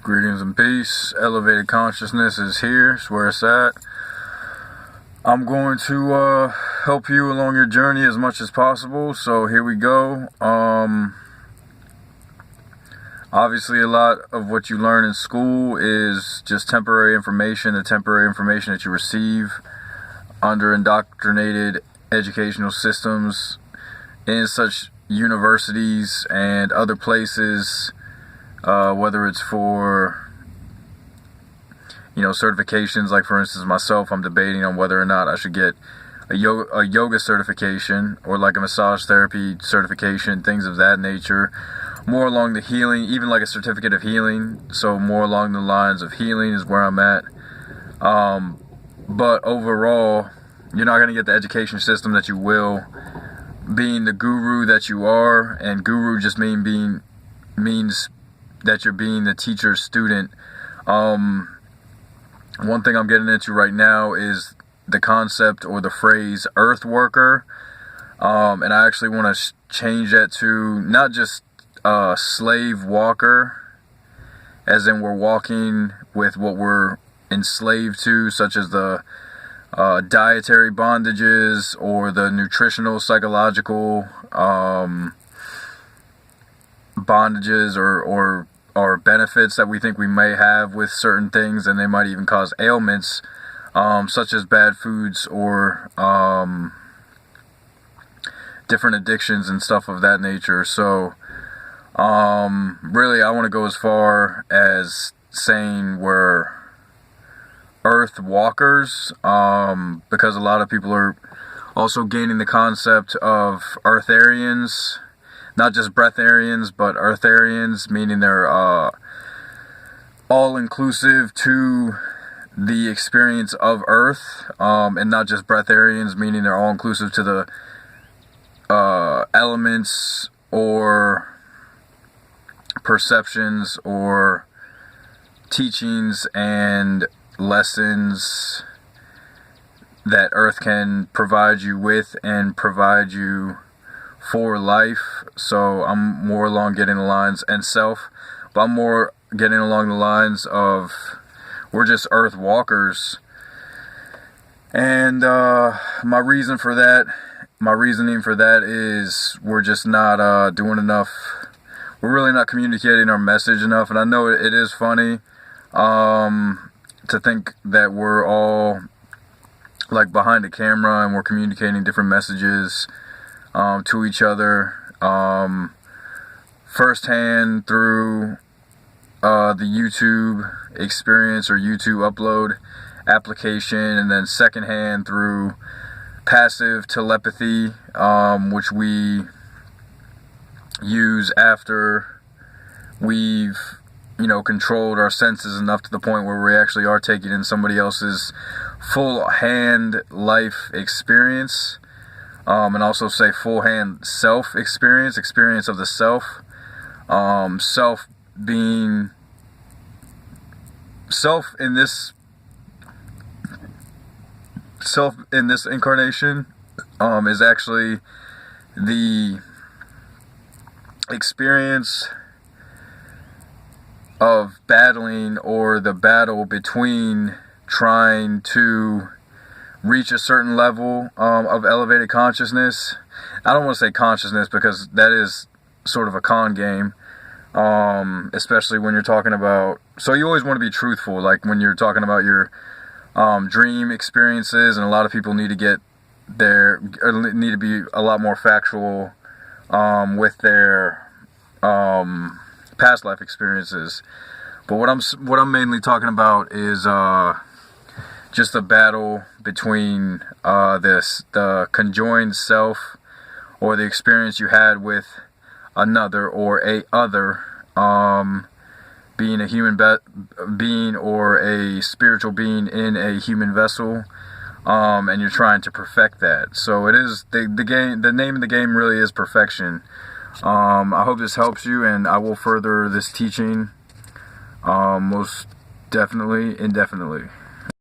Greetings and peace. Elevated consciousness is here. It's where it's at. I'm going to help you along your journey as much as possible. So here we go. Obviously, a lot of what you learn in school is just temporary information, the temporary information that you receive under indoctrinated educational systems in such universities and other places. Whether it's for, certifications, like for instance myself, I'm debating on whether or not I should get a yoga certification or like a massage therapy certification, things of that nature, more along the healing, even like a certificate of healing, so more along the lines of healing is where I'm at. But overall, you're not going to get the education system that you will, being the guru that you are, and guru just means that you're being the teacher's student. One thing I'm getting into right now is the concept or the phrase earth worker, and I actually want to change that to not just slave walker, as in we're walking with what we're enslaved to, such as the dietary bondages or the nutritional, psychological bondages or benefits that we think we may have with certain things, and they might even cause ailments, such as bad foods or different addictions and stuff of that nature. So really I want to go as far as saying we're earth walkers, because a lot of people are also gaining the concept of Eartharians. Not just breatharians, but Eartharians, meaning they're all-inclusive to the experience of Earth, and not just breatharians, meaning they're all-inclusive to the elements or perceptions or teachings and lessons that Earth can provide you with and provide you for life. So I'm more along getting the lines and self, but I'm more getting along the lines of we're just earth walkers. And my reasoning for that is we're just not doing enough. We're really not communicating our message enough. And I know it is funny to think that we're all like behind a camera and we're communicating different messages to each other, firsthand through the YouTube experience or YouTube upload application, and then secondhand through passive telepathy, which we use after we've controlled our senses enough to the point where we actually are taking in somebody else's full hand life experience. And also say full hand self experience of the self. Self being self in this incarnation is actually the experience of battling, or the battle between trying to reach a certain level of elevated consciousness. I don't want to say consciousness because that is sort of a con game, especially when you're talking about, so you always want to be truthful, like when you're talking about your dream experiences, and a lot of people need to get need to be a lot more factual with their past life experiences. But what I'm mainly talking about is just the battle between the conjoined self, or the experience you had with another or a other, being a human being or a spiritual being in a human vessel, and you're trying to perfect that. So it is the game. The name of the game really is perfection. I hope this helps you, and I will further this teaching most definitely, indefinitely.